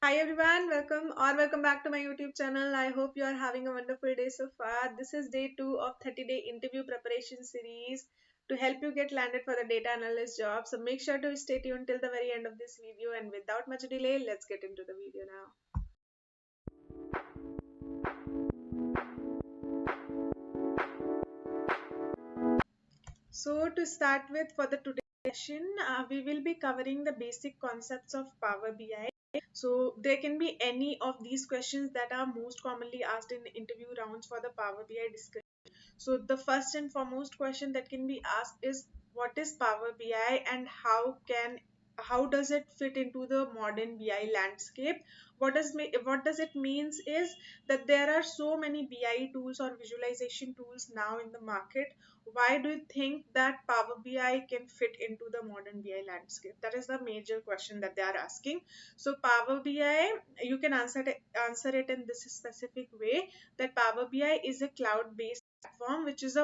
Hi everyone, welcome back to my YouTube channel. I hope you are having a wonderful day so far. This is day 2 of 30-day interview preparation series to help you get landed for the data analyst job. So make sure to stay tuned till the very end of this video, and without much delay, let's get into the video now. So to start with, for the today's session, we will be covering the basic concepts of Power BI. So there can be any of these questions that are most commonly asked in interview rounds for the Power BI discussion. So the first and foremost question that can be asked is, what is Power BI and how does it fit into the modern BI landscape? What does it means is that there are so many BI tools or visualization tools now in the market. Why do you think that Power BI can fit into the modern BI landscape? That is the major question that they are asking. So Power BI, you can answer it in this specific way, that Power BI is a cloud-based platform which is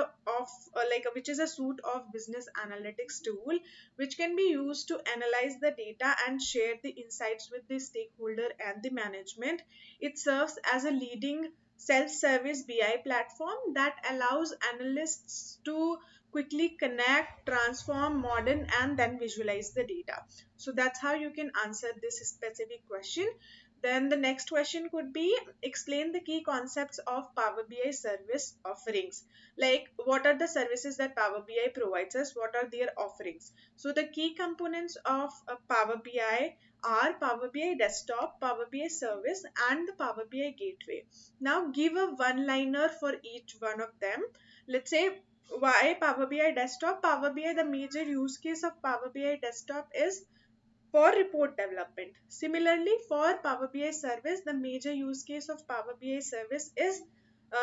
which is a suite of business analytics tool which can be used to analyze the data and share the insights with the stakeholder and the management. It serves as a leading self-service BI platform that allows analysts to quickly connect, transform, modern, and then visualize the data. So that's how you can answer this specific question. Then the next question could be, explain the key concepts of Power BI service offerings. Like, what are the services that Power BI provides us? What are their offerings? So the key components of Power BI are Power BI Desktop, Power BI Service, and the Power BI Gateway. Now give a one-liner for each one of them. Let's say, why Power BI Desktop? Power BI, the major use case of Power BI Desktop is for report development. Similarly, for Power BI service, the major use case of Power BI service is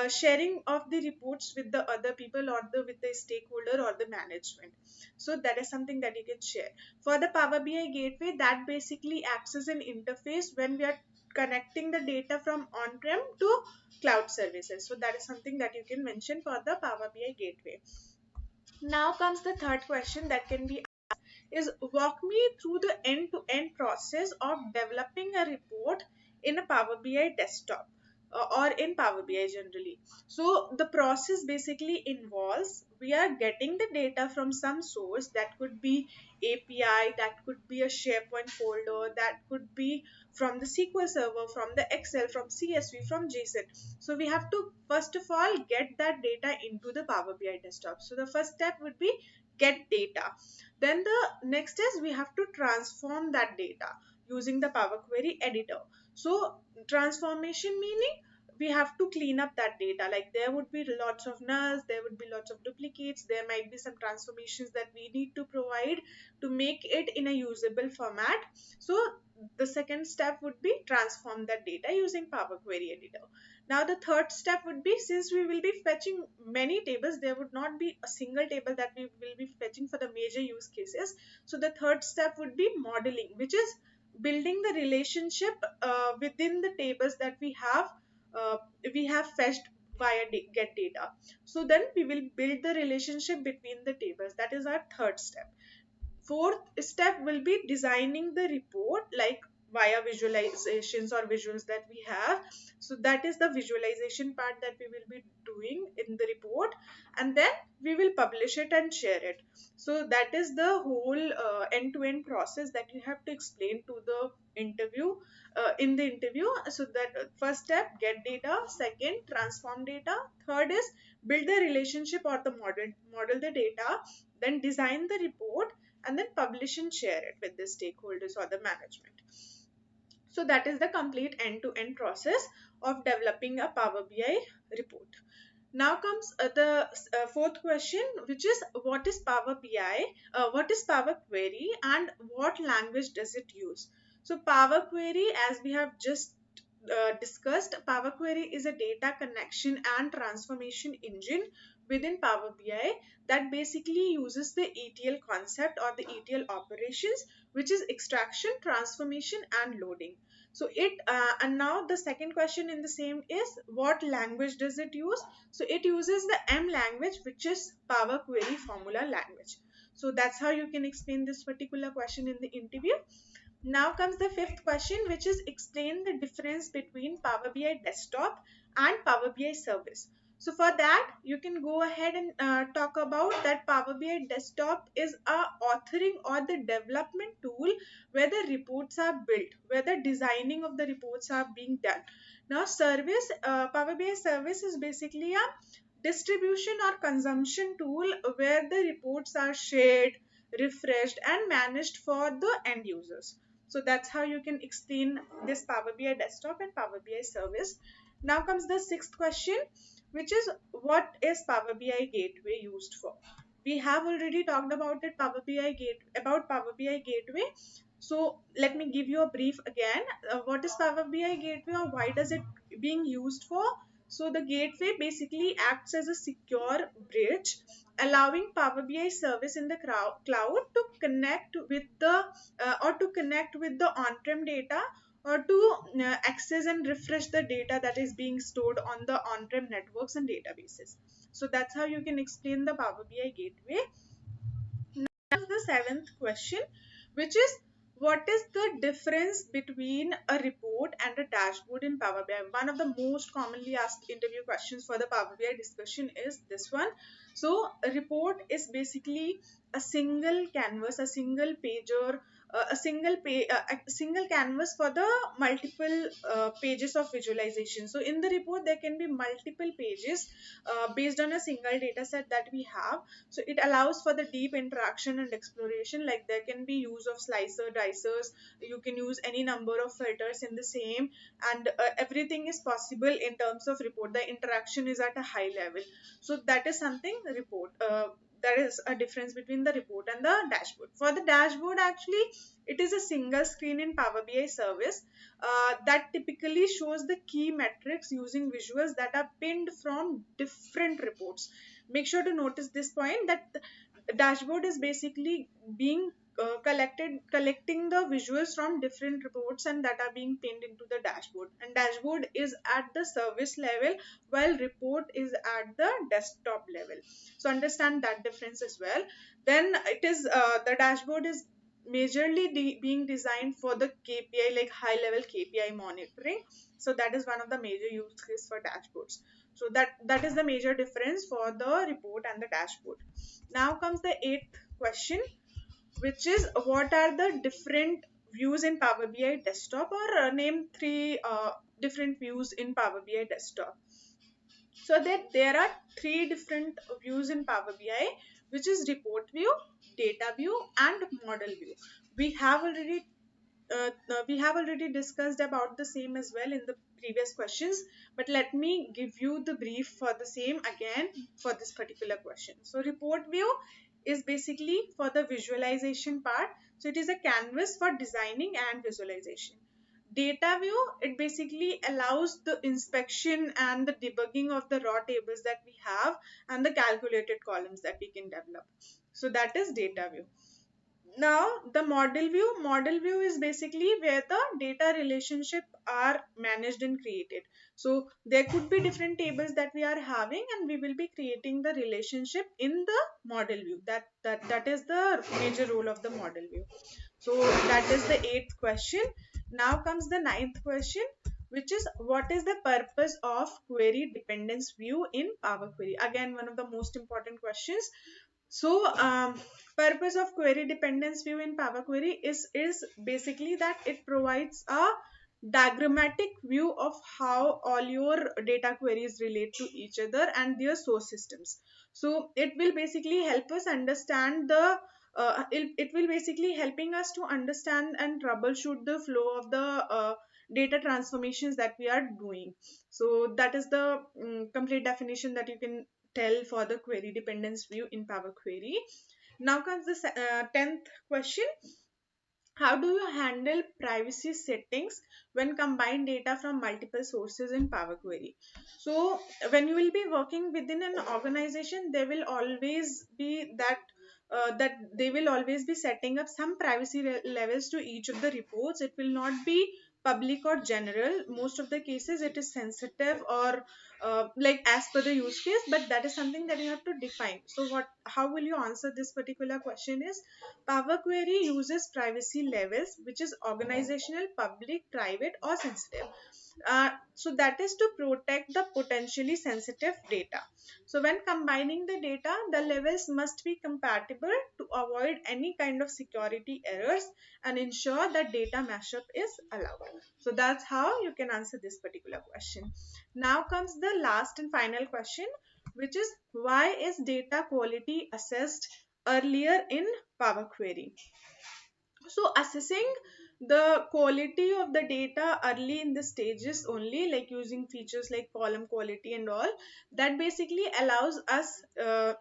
sharing of the reports with the other people or with the stakeholder or the management. So that is something that you can share. For the Power BI gateway, that basically acts as an interface when we are connecting the data from on-prem to cloud services. So that is something that you can mention for the Power BI gateway. Now comes the third question that can be, is walk me through the end-to-end process of developing a report in a Power BI desktop or in Power BI generally. So the process basically involves, we are getting the data from some source, that could be API, that could be a SharePoint folder, that could be from the SQL server, from the Excel, from CSV, from JSON. So we have to first of all get that data into the Power BI desktop. So the first step would be get data. Then the next is, we have to transform that data using the Power Query editor. So transformation meaning, we have to clean up that data. Like, there would be lots of nulls, there would be lots of duplicates, there might be some transformations that we need to provide to make it in a usable format. So the second step would be transform that data using Power Query editor. Now the third step would be, since we will be fetching many tables, there would not be a single table that we will be fetching for the major use cases. So the third step would be modeling, which is building the relationship within the tables that uh, we have fetched via get data. So then we will build the relationship between the tables. That is our third step. Fourth step will be designing the report, like via visualizations or visuals that we have. So that is the visualization part that we will be doing in the report, and then we will publish it and share it. So that is the whole end-to-end process that you have to explain to the interview in the interview. So that first step, get data. Second, transform data. Third is build the relationship or the model the data. Then design the report, and then publish and share it with the stakeholders or the management. So that is the complete end-to-end process of developing a Power BI report. Now comes the fourth question, which is, what is Power BI, what is Power Query, and what language does it use? So Power Query, as we have just discussed, Power Query is a data connection and transformation engine within Power BI that basically uses the ETL concept or the ETL operations, which is extraction, transformation, and loading. So and now the second question in the same is, what language does it use? So it uses the M language, which is Power Query formula language. So that's how you can explain this particular question in the interview. Now comes the fifth question, which is explain the difference between Power BI desktop and Power BI service. So for that, you can go ahead and talk about that Power BI desktop is a authoring or the development tool where the reports are built, where the designing of the reports are being done. Now Power BI service is basically a distribution or consumption tool where the reports are shared, refreshed and managed for the end users. So that's how you can explain this Power BI desktop and Power BI service. Now comes the sixth question, which is what is Power BI gateway used for? We have already talked about it, Power BI gateway. So let me give you a brief again. What is Power BI gateway or why does it being used for? So the gateway basically acts as a secure bridge allowing Power BI service in the cloud to connect with the on-prem data or to access and refresh the data that is being stored on the on-prem networks and databases. So that's how you can explain the Power BI gateway. Now the seventh question, which is what is the difference between a report and a dashboard in Power BI? One of the most commonly asked interview questions for the Power BI discussion is this one. So a report is basically a single canvas, a single pager, a single canvas for the multiple pages of visualization. So in the report there can be multiple pages based on a single data set that we have. So it allows for the deep interaction and exploration, like there can be use of slicer dicers, you can use any number of filters in the same, and everything is possible in terms of report. The interaction is at a high level. So that is something report that is a difference between the report and the dashboard. For the dashboard, actually it is a single screen in Power BI service that typically shows the key metrics using visuals that are pinned from different reports. Make sure to notice this point, that the dashboard is basically being collecting the visuals from different reports and that are being pinned into the dashboard, and dashboard is at the service level while report is at the desktop level. So understand that difference as well. Then it is the dashboard is majorly being designed for the KPI, like high level KPI monitoring. So that is one of the major use cases for dashboards. So that is the major difference for the report and the dashboard. Now comes the eighth question, which is what are the different views in Power BI desktop, or name three different views in Power BI desktop. So that there are three different views in Power BI, which is report view, data view and model view. We have already discussed about the same as well in the previous questions, but let me give you the brief for the same again for this particular question. So report view is basically for the visualization part. So it is a canvas for designing and visualization. Data view, it basically allows the inspection and the debugging of the raw tables that we have and the calculated columns that we can develop. So that is data view. Now the model view is basically where the data relationship are managed and created. So there could be different tables that we are having and we will be creating the relationship in the model view. That is the major role of the model view. So that is the eighth question. Now comes the ninth question, which is what is the purpose of query dependence view in Power Query? Again, one of the most important questions. So purpose of query dependence view in Power Query is basically that it provides a diagrammatic view of how all your data queries relate to each other and their source systems. So it will basically help us understand it will basically helping us to understand and troubleshoot the flow of the data transformations that we are doing. So that is the complete definition that you can tell for the query dependence view in Power Query. Now comes the 10th question. How do you handle privacy settings when combine data from multiple sources in Power Query? So when you will be working within an organization, there will always be that they will always be setting up some privacy levels to each of the reports. It will not be public or general. Most of the cases it is sensitive or like as per the use case, but that is something that you have to define. So how will you answer this particular question is, Power Query uses privacy levels which is organizational, public, private or sensitive. So that is to protect the potentially sensitive data. So when combining the data, the levels must be compatible to avoid any kind of security errors and ensure that data mashup is allowed. So that's how you can answer this particular question. Now comes the last and final question, which is, why is data quality assessed earlier in Power Query? So assessing the quality of the data early in the stages only, like using features like column quality and all, that basically allows us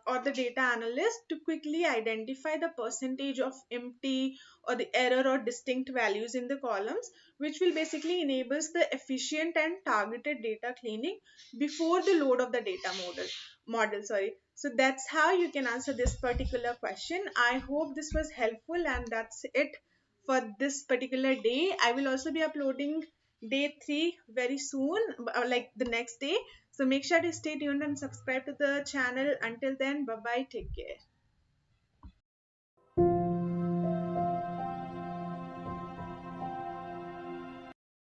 or the data analyst to quickly identify the percentage of empty or the error or distinct values in the columns, which will basically enables the efficient and targeted data cleaning before the load of the data model. Sorry. So that's how you can answer this particular question. I hope this was helpful, and that's it for this particular day. I will also be uploading day 3 very soon, like the next day. So make sure to stay tuned and subscribe to the channel. Until then, bye bye, take care.